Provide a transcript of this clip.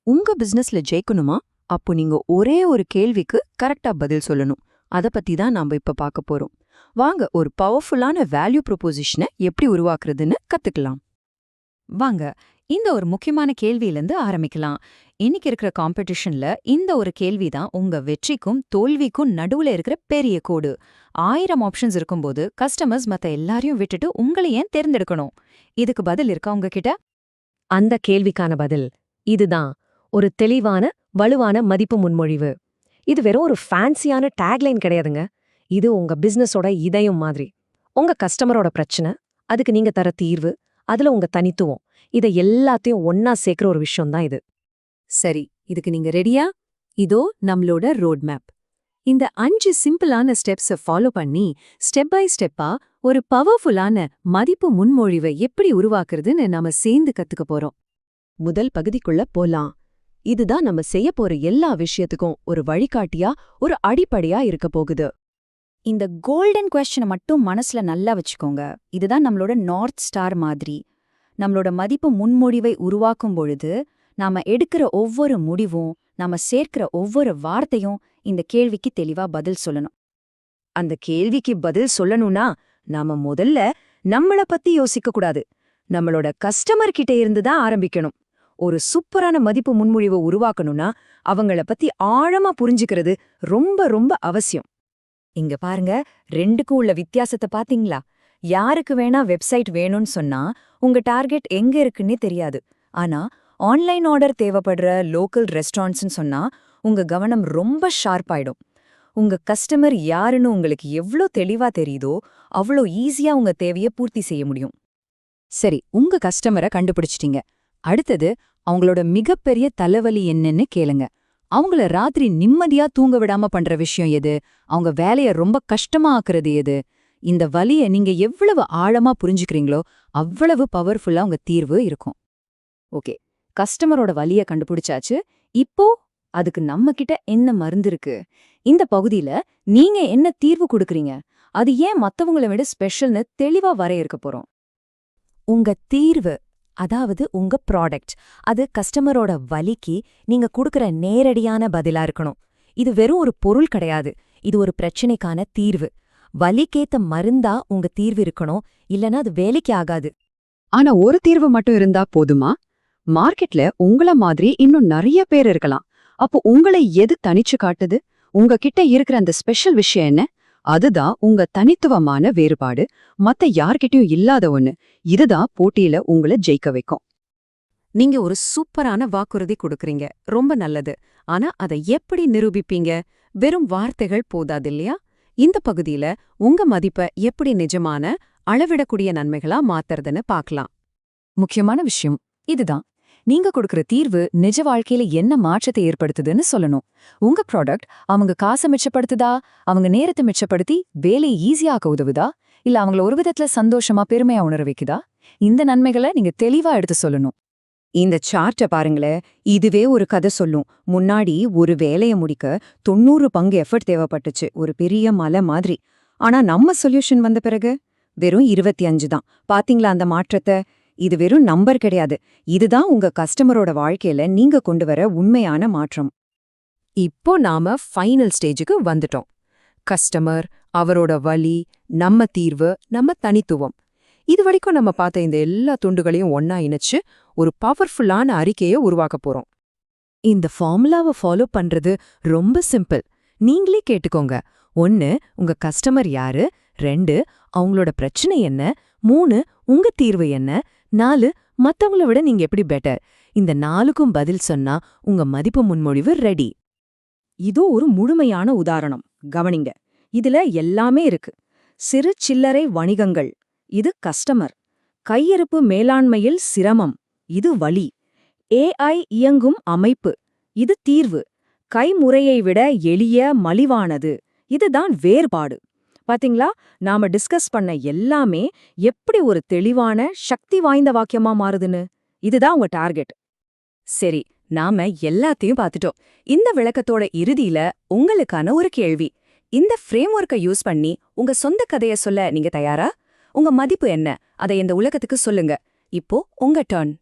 உங்க பிசினஸ்ல ஜெயிக்கணுமா? அப்போ நீங்க ஒரே ஒரு கேள்விக்கு கரெக்டா பதில் சொல்லணும். அத பத்தி தான் நாம இப்ப பார்க்க போறோம். வாங்க ஒரு பவர்ஃபுல்லான வேல்யூ ப்ரொபோசிஷனை எப்படி உருவாக்குறதுன்னு கத்துக்கலாம். வாங்க இந்த ஒரு முக்கியமான கேள்வியிலிருந்து ஆரம்பிக்கலாம். இன்னைக்கு இருக்கிற காம்படிஷன்ல இந்த ஒரு கேள்வி தான் உங்க வெற்றிக்கும் தோல்விக்கும் நடுவுல இருக்கிற பெரிய கோடு. 1000 ஆப்ஷன்ஸ் இருக்கும்போது கஸ்டமர்ஸ் மத்த எல்லாரையும் விட்டுட்டு உங்களை ஏன் தேர்ந்தெடுக்கணும்? இதுக்கு பதில் இருக்கா உங்ககிட்ட? அந்த கேள்விக்கான பதில் இதுதான். ஒரு தெளிவான, வலுவான மதிப்பு முன்மொழிவு. இது வெறும் ஒரு ஃபேன்சியான டேக்லைன் கிடையாதுங்க. இது உங்க பிசினஸோட இதயம் மாதிரி. உங்க கஸ்டமரோட பிரச்சனை, அதுக்கு நீங்க தர தீர்வு, அதுல உங்க தனித்துவம், இதை எல்லாத்தையும் ஒன்னா சேர்க்கிற ஒரு விஷயம் தான் இது. சரி, இதுக்கு நீங்க ரெடியா? இதோ நம்மளோட ரோட் மேப். இந்த 5 சிம்பிளான ஸ்டெப்ஸை ஃபாலோ பண்ணி ஸ்டெப் பை ஸ்டெப்பா ஒரு பவர்ஃபுல்லான மதிப்பு முன்மொழிவை எப்படி உருவாக்குறதுன்னு நாம சேர்ந்து கத்துக்க போறோம். முதல் பகுதிக்குள்ள போலாம். இதுதான் நம்ம செய்ய போற எல்லா விஷயத்துக்கும் ஒரு வழிகாட்டியா, ஒரு அடிப்படையா இருக்க போகுது. இந்த கோல்டன் கொஸ்டினை மட்டும் மனசுல நல்லா வச்சுக்கோங்க. இதுதான் நம்மளோட நார்த் ஸ்டார் மாதிரி. நம்மளோட மதிப்பு முன்மொழிவை உருவாக்கும் பொழுது நாம எடுக்கிற ஒவ்வொரு முடிவும், நாம சேர்க்கிற ஒவ்வொரு வார்த்தையும் இந்த கேள்விக்கு தெளிவா பதில் சொல்லணும். அந்த கேள்விக்கு பதில் சொல்லணும்னா நாம முதல்ல நம்மள பத்தி யோசிக்க கூடாது. நம்மளோட கஸ்டமர் கிட்ட இருந்து தான் ஆரம்பிக்கணும். ஒரு சூப்பரான மதிப்பு முன்மொழிவை உருவாக்கணும்னா அவங்கள பத்தி ஆழமா புரிஞ்சுக்கிறது ரொம்ப ரொம்ப அவசியம். இங்க பாருங்க, ரெண்டுக்கும் உள்ள வித்தியாசத்தை பாத்தீங்களா? யாருக்கு வேணா வெப்சைட் வேணும்னு சொன்னா உங்க டார்கெட் எங்க இருக்குன்னே தெரியாது. ஆனா ஆன்லைன் ஆர்டர் தேவைப்படுற லோக்கல் ரெஸ்டாரண்ட்ஸ்னு சொன்னா உங்க கவனம் ரொம்ப ஷார்ப்பாயிடும். உங்க கஸ்டமர் யாருன்னு உங்களுக்கு எவ்ளோ தெளிவா தெரியுதோ அவ்வளோ ஈஸியா உங்க தேவையை பூர்த்தி செய்ய முடியும். சரி, உங்க கஸ்டமரை கண்டுபிடிச்சிட்டீங்க. அடுத்தது அவங்களோட மிகப்பெரிய தலைவலி என்னன்னு கேளுங்க. அவங்கள ராத்திரி நிம்மதியா தூங்க விடாம பண்ற விஷயம் எது? அவங்க வேலைய ரொம்ப கஷ்டமா ஆக்குறது எது? இந்த வலிய நீங்க எவ்வளவு ஆழமா புரிஞ்சுக்கிறீங்களோ அவ்வளவு பவர்ஃபுல்லா உங்க தீர்வு இருக்கும். ஓகே, கஸ்டமரோட வலிய கண்டுபிடிச்சாச்சு. இப்போ அதுக்கு நம்ம கிட்ட என்ன மருந்து இருக்கு? இந்த பகுதியில நீங்க என்ன தீர்வு கொடுக்கறீங்க? அது ஏன் மத்தவங்கள விட ஸ்பெஷல்னு தெளிவா வரையறுக்க போறோம். உங்க தீர்வு, அதாவது உங்க ப்ராடக்ட், அது கஸ்டமரோட வலிக்கு நீங்க கொடுக்கற நேரடியான பதிலா இருக்கணும். இது வெறும் ஒரு பொருள் கிடையாது, இது ஒரு பிரச்சனைக்கான தீர்வு. வலிக்கேத்த மருந்தா உங்க தீர்வு இருக்கணும், இல்லனா அது வேலைக்கு ஆகாது. ஆனா ஒரு தீர்வு மட்டும் இருந்தா போதுமா? மார்க்கெட்ல உங்கள மாதிரி இன்னும் நிறைய பேர் இருக்கலாம். அப்போ உங்களை எது தனிச்சு காட்டுது? உங்ககிட்ட இருக்கிற அந்த ஸ்பெஷல் விஷயம் என்ன? அதுதான் உங்க தனித்துவமான வேறுபாடு, மத்த யார்கிட்டயும் இல்லாத ஒண்ணு. இதுதான் போட்டியில உங்களை ஜெயிக்க வைக்கும். நீங்க ஒரு சூப்பரான வாக்குறுதி கொடுக்கறீங்க, ரொம்ப நல்லது. ஆனா அதை எப்படி நிரூபிப்பீங்க? வெறும் வார்த்தைகள் போதாது இல்லையா? இந்த பகுதியில உங்க மதிப்பை எப்படி நிஜமான, அளவிடக்கூடிய நன்மைகளா மாத்துறதுன்னு பார்க்கலாம். முக்கியமான விஷயம் இதுதான். நீங்க கொடுக்கற தீர்வு நிஜ வாழ்க்கையில என்ன மாற்றத்தை ஏற்படுத்துதுன்னு சொல்லணும். உங்க ப்ராடக்ட் அவங்க காசை மிச்சப்படுத்துதா, அவங்க நேரத்தை மிச்சப்படுத்தி வேலையை ஈஸியாக்க உதவுதா, இல்ல அவங்கள ஒரு விதத்துல சந்தோஷமா பெருமையா உணர வைக்குதா? இந்த நன்மைகளை நீங்க தெளிவா எடுத்து சொல்லணும். இந்த சார்ட்டை பாருங்களேன், இதுவே ஒரு கதை சொல்லும். முன்னாடி ஒரு வேலையை முடிக்க 90 பங்கு எஃபர்ட் தேவைப்பட்டுச்சு, ஒரு பெரிய மலை மாதிரி. ஆனா நம்ம சொல்யூஷன் வந்த பிறகு வெறும் 25 தான். பாத்தீங்களா அந்த மாற்றத்தை? இது வெறும் நம்பர் கிடையாது, இதுதான் உங்க கஸ்டமரோட வாழ்க்கையில நீங்க கொண்டு வர உண்மையான மாற்றம். இப்போ நாம ஃபைனல் ஸ்டேஜுக்கு வந்துட்டோம். கஸ்டமர், அவரோட வலி, நம்ம தீர்வு, நம்ம தனித்துவம். இது வரைக்கும் நம்ம பார்த்த இந்த எல்லா துண்டுகளையும் ஒன்னா இணைச்சு ஒரு பவர்ஃபுல்லான அறிக்கையை உருவாக்க போறோம். இந்த ஃபார்முலாவை ஃபாலோ பண்றது ரொம்ப சிம்பிள். நீங்களே கேட்டுக்கோங்க. 1 உங்க கஸ்டமர் யாரு, 2 அவங்களோட பிரச்சனை என்ன, 3 உங்க தீர்வு என்ன, 4 மத்தவங்கள விட நீங்க எப்படி பெட்டர். இந்த 4க்கும் பதில் சொன்னா உங்க மதிப்பு முன்மொழிவு ரெடி. இதோ ஒரு முழுமையான உதாரணம், கவனிங்க. இதுல எல்லாமே இருக்கு. சிறு சில்லறை வணிகங்கள், இது கஸ்டமர். கையிருப்பு மேலாண்மையில் சிரமம், இது வலி. AI இயங்கும் அமைப்பு, இது தீர்வு. கைமுறையை விட எளிய, மலிவானது, இதுதான் வேறுபாடு. பாத்தீங்களா, நாம டிஸ்கஸ் பண்ண எல்லாமே எப்படி ஒரு தெளிவான, சக்தி வாய்ந்த வாக்கியமா மாறுதுன்னு. இதுதான் உங்க டார்கெட். சரி, நாம எல்லாத்தையும் பார்த்துட்டோம். இந்த விளக்கத்தோட இறுதியில உங்களுக்கான ஒரு கேள்வி. இந்த ஃப்ரேம்வொர்க்கை யூஸ் பண்ணி உங்க சொந்த கதையை சொல்ல நீங்க தயாரா? உங்க மதிப்பு என்ன, அதை இந்த உலகத்துக்கு சொல்லுங்க. இப்போ உங்க டர்ன்.